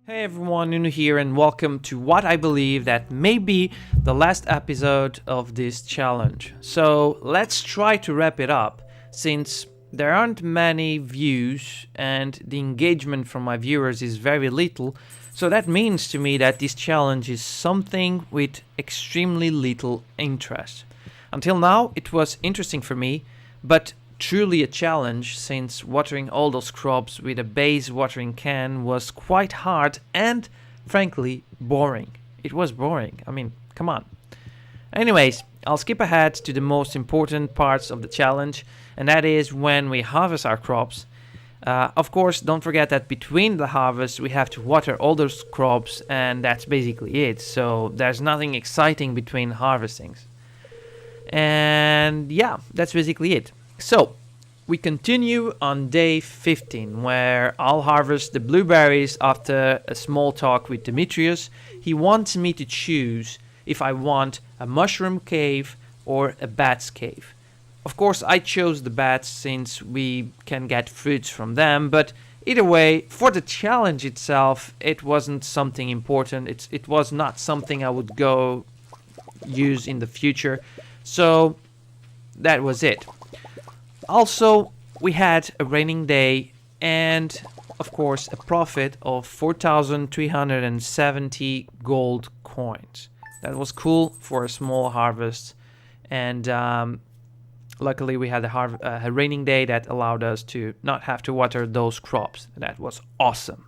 Hey everyone, Nuno here and welcome to what I believe that may be the last episode of this challenge. So let's try to wrap it up since there aren't many views and the engagement from my viewers is very little. So that means to me that this challenge is something with extremely little interest. Until now it was interesting for me, but truly a challenge since watering all those crops with a base watering can was quite hard and, frankly, boring. It was boring. I mean, come on. Anyways, I'll skip ahead to the most important parts of the challenge, and that is when we harvest our crops. Of course, don't forget that between the harvest we have to water all those crops, and that's basically it. So there's nothing exciting between harvestings. And yeah, that's basically it. So, we continue on day 15, where I'll harvest the blueberries after a small talk with Demetrius. He wants me to choose if I want a mushroom cave or a bat's cave. Of course, I chose the bats since we can get fruits from them, but either way, for the challenge itself, it wasn't something important. It was not something I would go use in the future, so that was it. Also, we had a raining day and, of course, a profit of 4,370 gold coins. That was cool for a small harvest, and luckily we had a raining day that allowed us to not have to water those crops. That was awesome.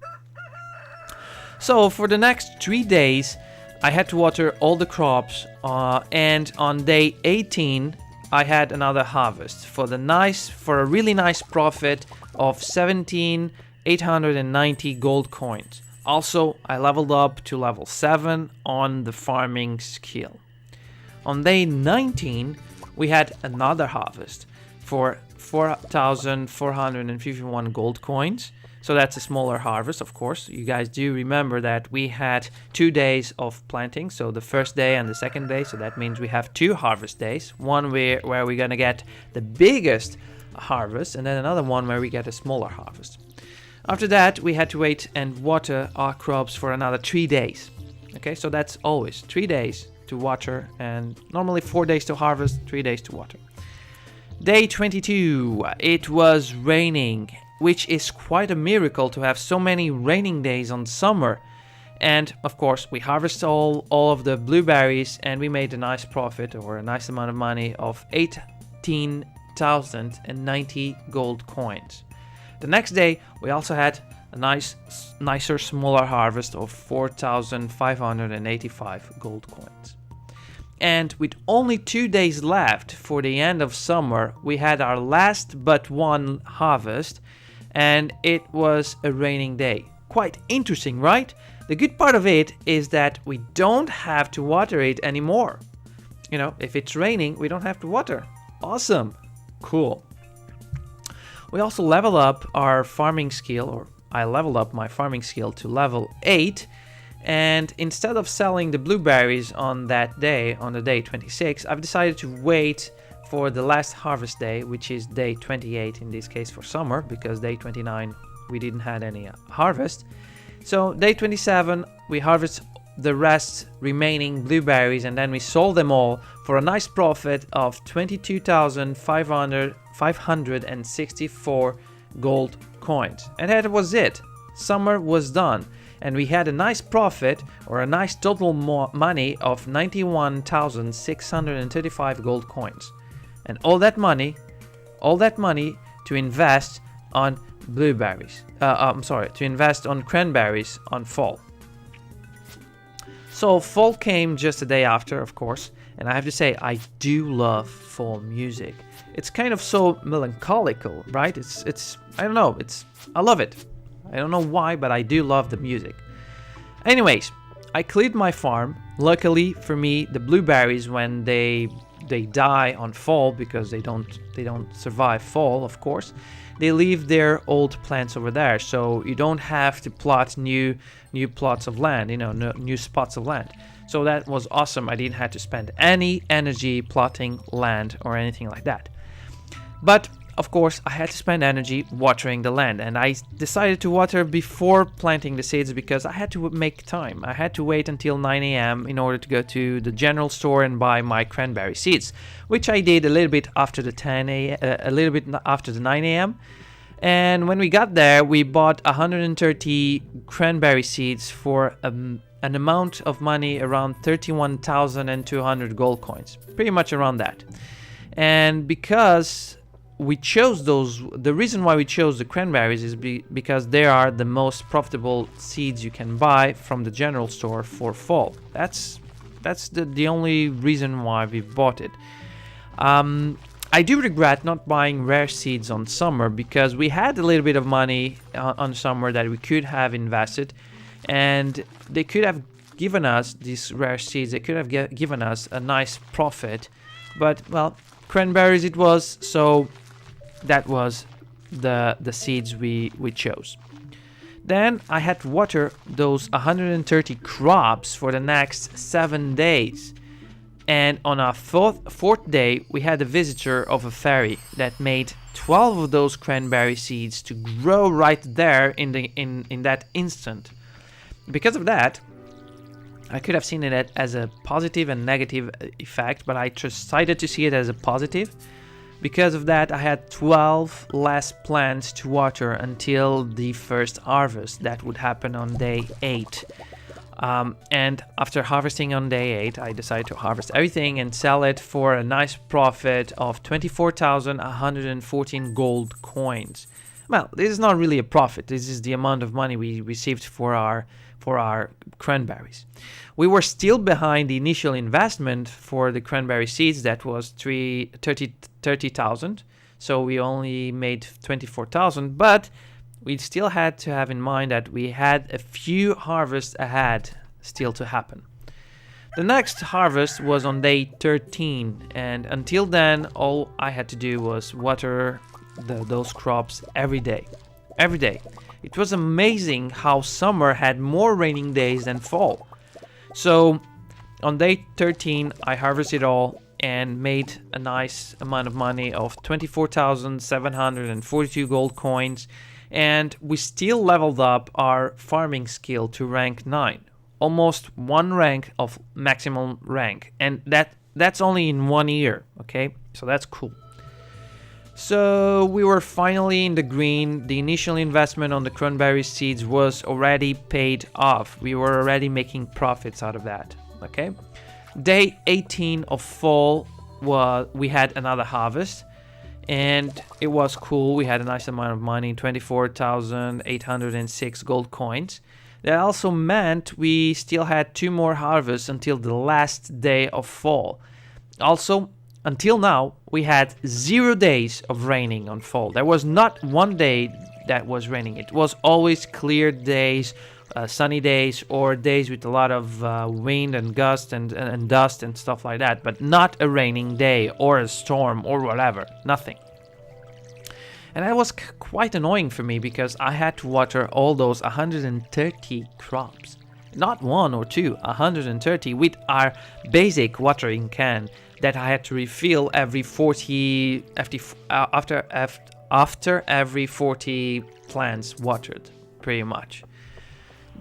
So for the next 3 days, I had to water all the crops, and on day 18, I had another harvest for a really nice profit of 17,890 gold coins. Also, I leveled up to level 7 on the farming skill. On day 19, we had another harvest for 4,451 gold coins. So that's a smaller harvest, of course. You guys do remember that we had 2 days of planting, so the first day and the second day. So that means we have 2 harvest days. One where we're going to get the biggest harvest, and then another one where we get a smaller harvest. After that, we had to wait and water our crops for another 3 days. Okay, so that's always 3 days to water, and normally 4 days to harvest, 3 days to water. Day 22, it was raining, which is quite a miracle to have so many raining days on summer. And of course, we harvested all of the blueberries and we made a nice profit, or a nice amount of money, of 18,090 gold coins. The next day, we also had a nicer, smaller harvest of 4,585 gold coins. And with only 2 days left for the end of summer, we had our last but one harvest, and it was a raining day. Quite interesting, right? The good part of it is that we don't have to water it anymore. You know, if it's raining, we don't have to water. Awesome. Cool. We also level up our farming skill, or I leveled up my farming skill to level 8. And instead of selling the blueberries on that day, on the day 26, I've decided to wait for the last harvest day, which is day 28 in this case for summer, because day 29 we didn't have any harvest. So day 27 we harvest the rest remaining blueberries, and then we sold them all for a nice profit of 22,564 gold coins. And that was it. Summer was done. And we had a nice profit, or a nice total money of 91,635 gold coins. And all that money to invest on blueberries. To invest on cranberries on fall. So fall came just a day after, of course, and I have to say I do love fall music. It's kind of so melancholical, right? I don't know, I love it. I don't know why, but I do love the music. Anyways, I cleared my farm. Luckily for me, the blueberries, when they die on fall, because they don't survive fall, of course, they leave their old plants over there, so you don't have to plot new plots of land, new spots of land. So that was awesome. I didn't have to spend any energy plotting land or anything like that. But of course, I had to spend energy watering the land, and I decided to water before planting the seeds because I had to make time. I had to wait until 9 a.m. in order to go to the general store and buy my cranberry seeds, which I did a little bit after the 9 a.m. And when we got there, we bought 130 cranberry seeds for an amount of money around 31,200 gold coins, pretty much around that. And because we chose those, the reason why we chose the cranberries is because they are the most profitable seeds you can buy from the general store for fall. That's the only reason why we bought it. I do regret not buying rare seeds on summer because we had a little bit of money on summer that we could have invested, and they could have given us these rare seeds. They could have given us a nice profit, but well, cranberries it was, so that was the seeds we chose. Then I had to water those 130 crops for the next 7 days. And on our fourth day, we had a visitor of a fairy that made 12 of those cranberry seeds to grow right there in that instant. Because of that, I could have seen it as a positive and negative effect, but I decided to see it as a positive. Because of that, I had 12 less plants to water until the first harvest that would happen on day 8. And after harvesting on day 8, I decided to harvest everything and sell it for a nice profit of 24,114 gold coins. Well, this is not really a profit. This is the amount of money we received for our cranberries. We were still behind the initial investment for the cranberry seeds. That was 30,000. So we only made 24,000, but we still had to have in mind that we had a few harvests ahead still to happen. The next harvest was on day 13, and until then, all I had to do was water those crops every day. Every day. It was amazing how summer had more raining days than fall. So on day 13, I harvested all and made a nice amount of money of 24,742 gold coins. And we still leveled up our farming skill to rank 9, almost 1 rank of maximum rank, and that's only in 1 year. Okay, so that's cool. So we were finally in the green. The initial investment on the cranberry seeds was already paid off. We were already making profits out of that. Okay, day 18 of fall we had another harvest. And it was cool. We had a nice amount of money, 24,806 gold coins. That also meant we still had 2 more harvests until the last day of fall. Also, until now, we had 0 days of raining on fall. There was not 1 day that was raining. It was always clear days, sunny days, or days with a lot of wind and gust and dust and stuff like that, but not a raining day or a storm or whatever, nothing. And that was quite annoying for me because I had to water all those 130 crops. Not 1 or 2, 130 with our basic watering can that I had to refill every 40 after every 40 plants watered, pretty much.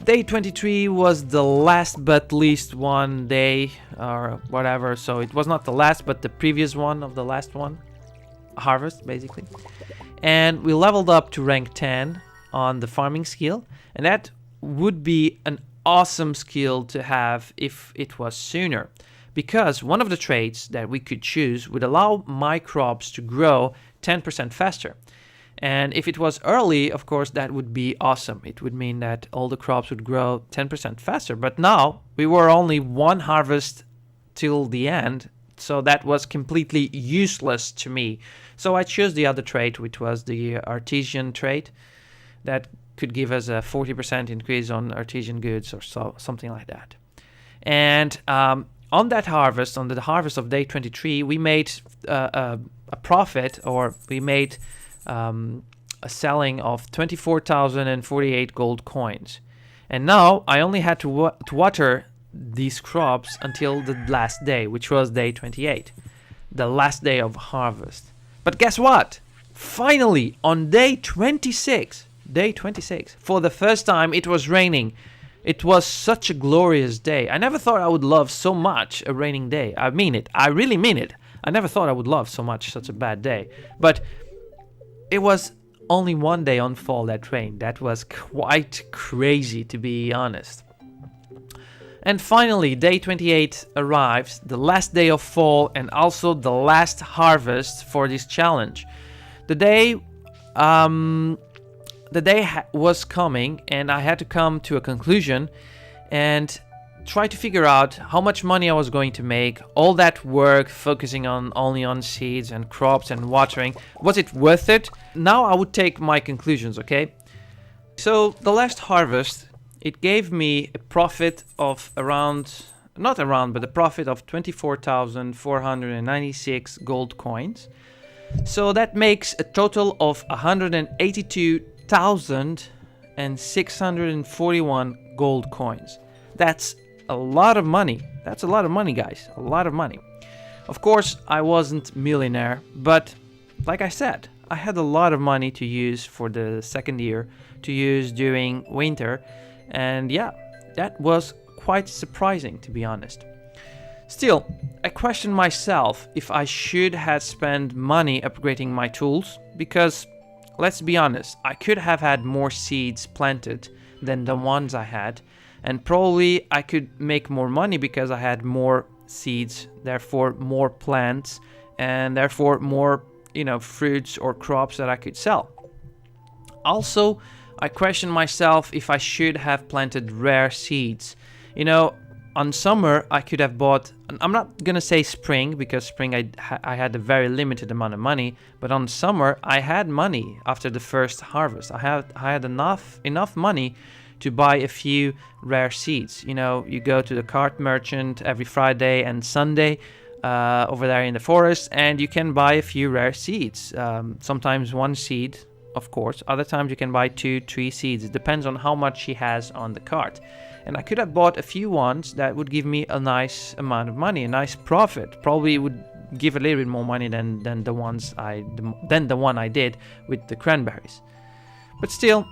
Day 23 was the last but least one day or whatever, so it was not the last but the previous one of the last one harvest basically. And we leveled up to rank 10 on the farming skill, and that would be an awesome skill to have if it was sooner, because one of the traits that we could choose would allow my crops to grow 10% faster. And if it was early, of course, that would be awesome. It would mean that all the crops would grow 10% faster. But now we were only 1 harvest till the end, so that was completely useless to me. So I chose the other trait, which was the artisan trait, that could give us a 40% increase on artisan goods or something like that. And on that harvest, on the harvest of day 23, we made a profit, or we made a selling of 24,048 gold coins. And now I only had to water these crops until the last day, which was day 28, the last day of harvest. But guess what? finally, on day 26, for the first time, it was raining. It was such a glorious day. I never thought I would love so much a raining day. I mean it. I really mean it. I never thought I would love so much such a bad day. But it was only one day on fall that rained. That was quite crazy, to be honest. And finally, day 28 arrived, the last day of fall and also the last harvest for this challenge. The day was coming, and I had to come to a conclusion and try to figure out how much money I was going to make. All that work focusing only on seeds and crops and watering, was it worth it? Now I would take my conclusions, okay? So the last harvest, it gave me a profit of a profit of 24,496 gold coins. So that makes a total of 182,641 gold coins. That's a lot of money. That's a lot of money, guys. A lot of money. Of course, I wasn't millionaire, but like I said, I had a lot of money to use for the second year, to use during winter. And yeah, that was quite surprising, to be honest. Still, I question myself if I should have spent money upgrading my tools, because let's be honest, I could have had more seeds planted than the ones I had, and probably I could make more money because I had more seeds, therefore more plants, and therefore more, fruits or crops that I could sell. Also, I question myself if I should have planted rare seeds. On summer I could have bought, I'm not gonna say spring, because spring I had a very limited amount of money, but on summer I had money after the first harvest. I had enough money to buy a few rare seeds. You go to the cart merchant every Friday and Sunday over there in the forest, and you can buy a few rare seeds. Sometimes one seed, of course. Other times you can buy 2-3 seeds. It depends on how much he has on the cart. And I could have bought a few ones that would give me a nice amount of money, a nice profit. Probably would give a little bit more money than the one I did with the cranberries. But still,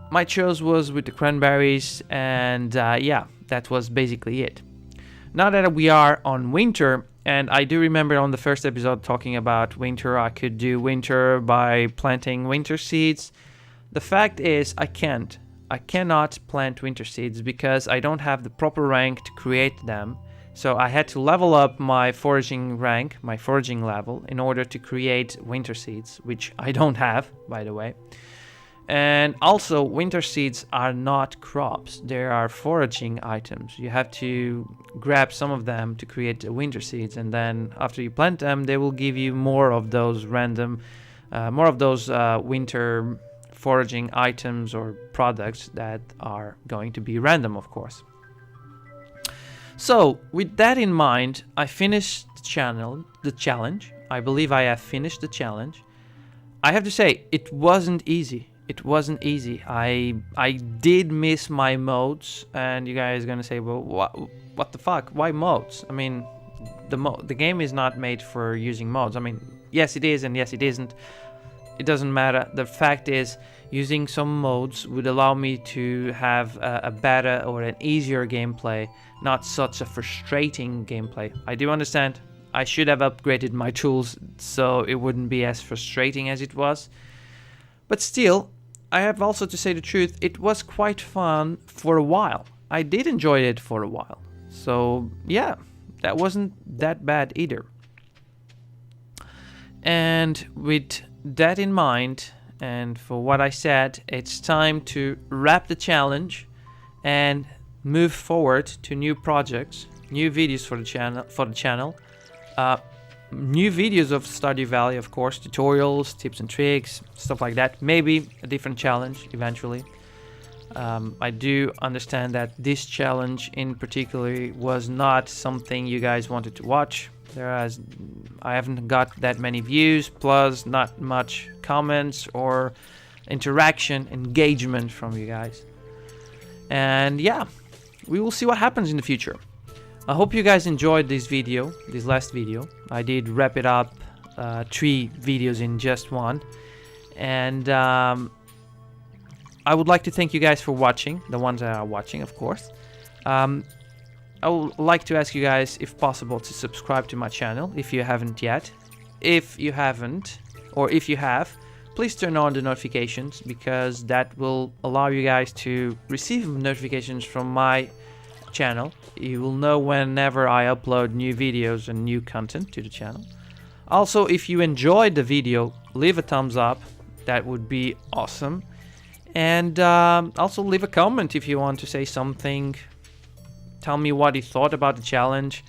my choice was with the cranberries, and yeah, that was basically it. Now that we are on winter, and I do remember on the first episode talking about winter, I could do winter by planting winter seeds. The fact is, I cannot plant winter seeds because I don't have the proper rank to create them. So I had to level up my foraging rank, my foraging level, in order to create winter seeds, which I don't have, by the way. And also, winter seeds are not crops. They are foraging items. You have to grab some of them to create the winter seeds, and then after you plant them, they will give you more of those winter foraging items or products that are going to be random, of course. So, with that in mind, I finished the challenge. I believe I have finished the challenge. I have to say, it wasn't easy. I did miss my modes, and you guys are gonna say, well, what the fuck? Why modes? I mean, the game is not made for using modes. I mean, yes it is and yes it isn't. It doesn't matter. The fact is, using some modes would allow me to have a better or an easier gameplay, not such a frustrating gameplay. I do understand I should have upgraded my tools so it wouldn't be as frustrating as it was. But still, I have also to say the truth, it was quite fun for a while. I did enjoy it for a while. So yeah, that wasn't that bad either. And with that in mind, and for what I said, it's time to wrap the challenge and move forward to new projects, new videos for the channel. New videos of Stardew Valley, of course, tutorials, tips and tricks, stuff like that. Maybe a different challenge eventually. I do understand that this challenge in particular was not something you guys wanted to watch. I haven't got that many views, plus not much comments or interaction, engagement from you guys. And yeah, we will see what happens in the future. I hope you guys enjoyed this last video. I did wrap it up 3 videos in just one. And I would like to thank you guys for watching, the ones that are watching, of course. I would like to ask you guys, if possible, to subscribe to my channel if you haven't yet. If you haven't, or if you have, please turn on the notifications, because that will allow you guys to receive notifications from my channel. You will know whenever I upload new videos and new content to the channel. Also, if you enjoyed the video, leave a thumbs up. That would be awesome. And also leave a comment if you want to say something. Tell me what you thought about the challenge.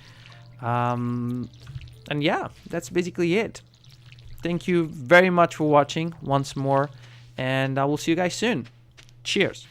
And yeah, that's basically it. Thank you very much for watching once more, and I will see you guys soon. Cheers.